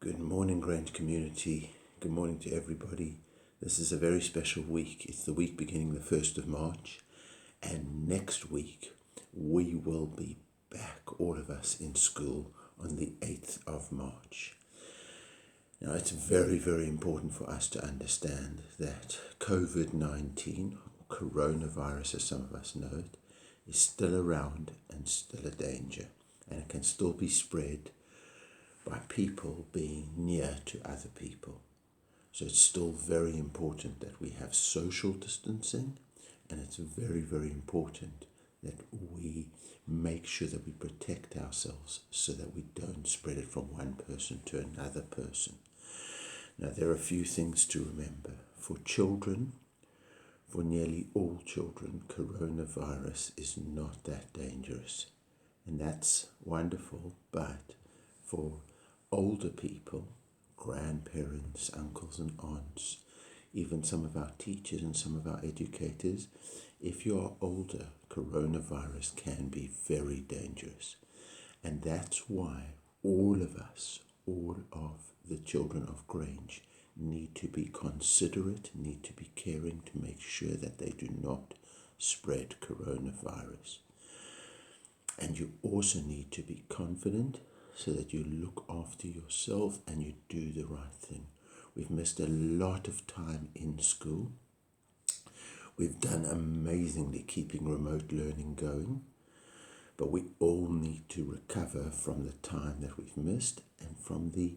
Good morning, Grange community. Good morning to everybody. This is a very special week. It's the week beginning the 1st of March. And next week, we will be back, all of us, in school on the 8th of March. Now, it's very, very important for us to understand that COVID-19, coronavirus as some of us know it, is still around and still a danger. And it can still be spread by people being near to other people. So it's still very important that we have social distancing, and it's very, very important that we make sure that we protect ourselves so that we don't spread it from one person to another person. Now, there are a few things to remember. For children, for nearly all children, coronavirus is not that dangerous. And that's wonderful, but for older people, grandparents, uncles and aunts, even some of our teachers and some of our educators, if you are older, coronavirus can be very dangerous. And that's why all of us, all of the children of Grange, need to be considerate, need to be caring to make sure that they do not spread coronavirus. And you also need to be confident so that you look after yourself and you do the right thing. We've missed a lot of time in school. We've done amazingly keeping remote learning going, but we all need to recover from the time that we've missed and from the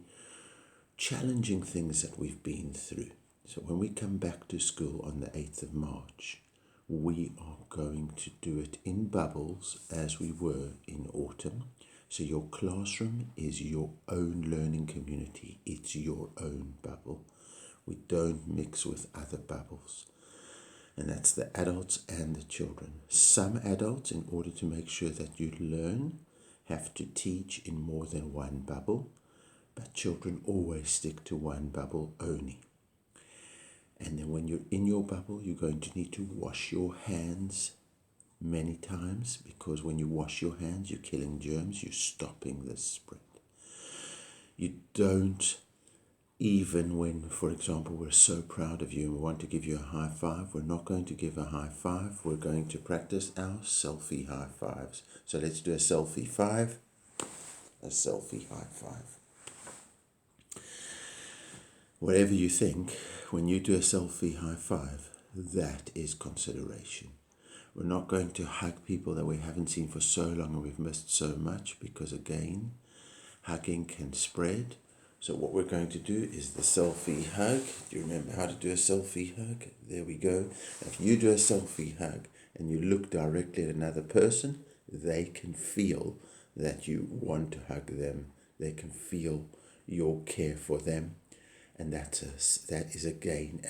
challenging things that we've been through. So when we come back to school on the 8th of March, we are going to do it in bubbles as we were in autumn. So your classroom is your own learning community. It's your own bubble. We don't mix with other bubbles. And that's the adults and the children. Some adults, in order to make sure that you learn, have to teach in more than one bubble. But children always stick to one bubble only. And then when you're in your bubble, you're going to need to wash your hands many times, because when you wash your hands, you're killing germs, you're stopping the spread. You don't, even when, for example, we're so proud of you and we want to give you a high five, we're not going to give a high five, we're going to practice our selfie high fives. So let's do a selfie five, a selfie high five. Whatever you think, when you do a selfie high five, that is consideration. We're not going to hug people that we haven't seen for so long and we've missed so much, because again, hugging can spread. So what we're going to do is the selfie hug. Do you remember how to do a selfie hug? There we go. If you do a selfie hug and you look directly at another person, they can feel that you want to hug them. They can feel your care for them. And that is again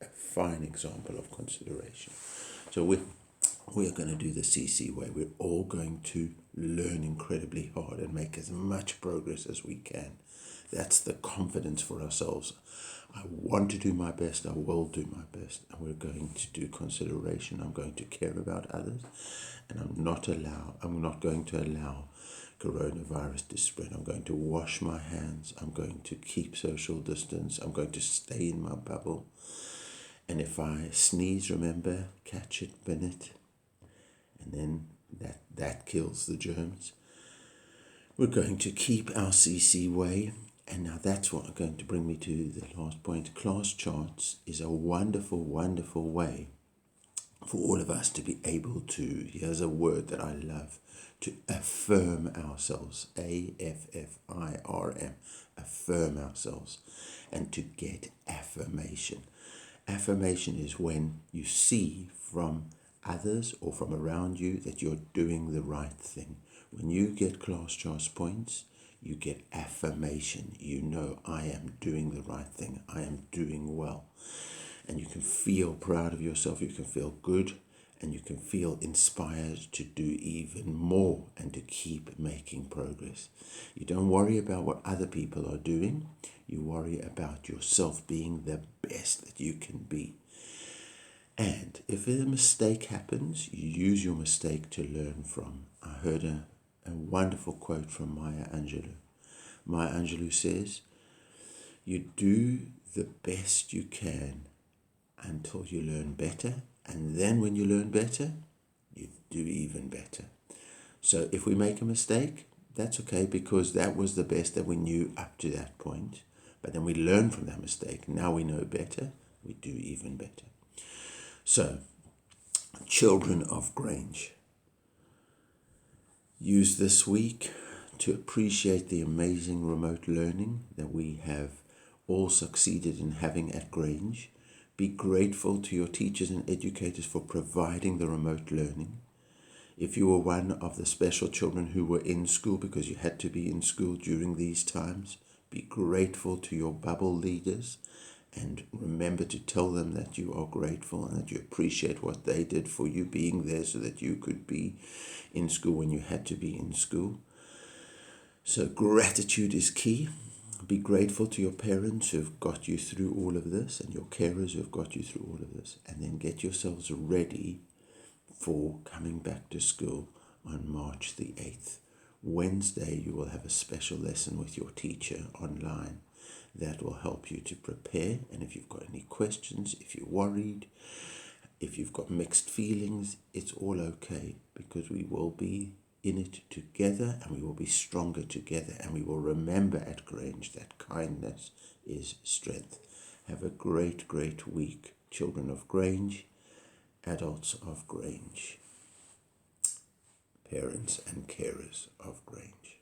a fine example of consideration. So we are going to do the CC way. We're all going to learn incredibly hard and make as much progress as we can. That's the confidence for ourselves. I want to do my best. I will do my best. And we're going to do consideration. I'm going to care about others. And I'm not going to allow coronavirus to spread. I'm going to wash my hands. I'm going to keep social distance. I'm going to stay in my bubble. And if I sneeze, remember, catch it, bin it. And then that kills the germs. We're going to keep our CC way. And now that's what going to bring me to the last point. Class charts is a wonderful, wonderful way for all of us to be able to, here's a word that I love, to affirm ourselves, AFFIRM, affirm ourselves, and to get affirmation. Affirmation is when you see from others or from around you that you're doing the right thing. When you get class charts points, you get affirmation. You know, I am doing the right thing. I am doing well. And you can feel proud of yourself. You can feel good. And you can feel inspired to do even more and to keep making progress. You don't worry about what other people are doing. You worry about yourself being the best that you can be. And if a mistake happens, you use your mistake to learn from. I heard a wonderful quote from Maya Angelou. Maya Angelou says, You do the best you can until you learn better. And then when you learn better, you do even better. So if we make a mistake, that's okay, because that was the best that we knew up to that point. But then we learn from that mistake. Now we know better. We do even better. So, children of Grange, use this week to appreciate the amazing remote learning that we have all succeeded in having at Grange. Be grateful to your teachers and educators for providing the remote learning. If you were one of the special children who were in school because you had to be in school during these times, be grateful to your bubble leaders and remember to tell them that you are grateful and that you appreciate what they did for you being there so that you could be in school when you had to be in school. So gratitude is key. Be grateful to your parents who have got you through all of this and your carers who have got you through all of this. And then get yourselves ready for coming back to school on March the 8th. Wednesday, you will have a special lesson with your teacher online that will help you to prepare. And if you've got any questions, if you're worried, if you've got mixed feelings, it's all okay, because we will be in it together and we will be stronger together, and we will remember at Grange that kindness is strength. Have a great, great week, children of Grange, adults of Grange, parents and carers of Grange.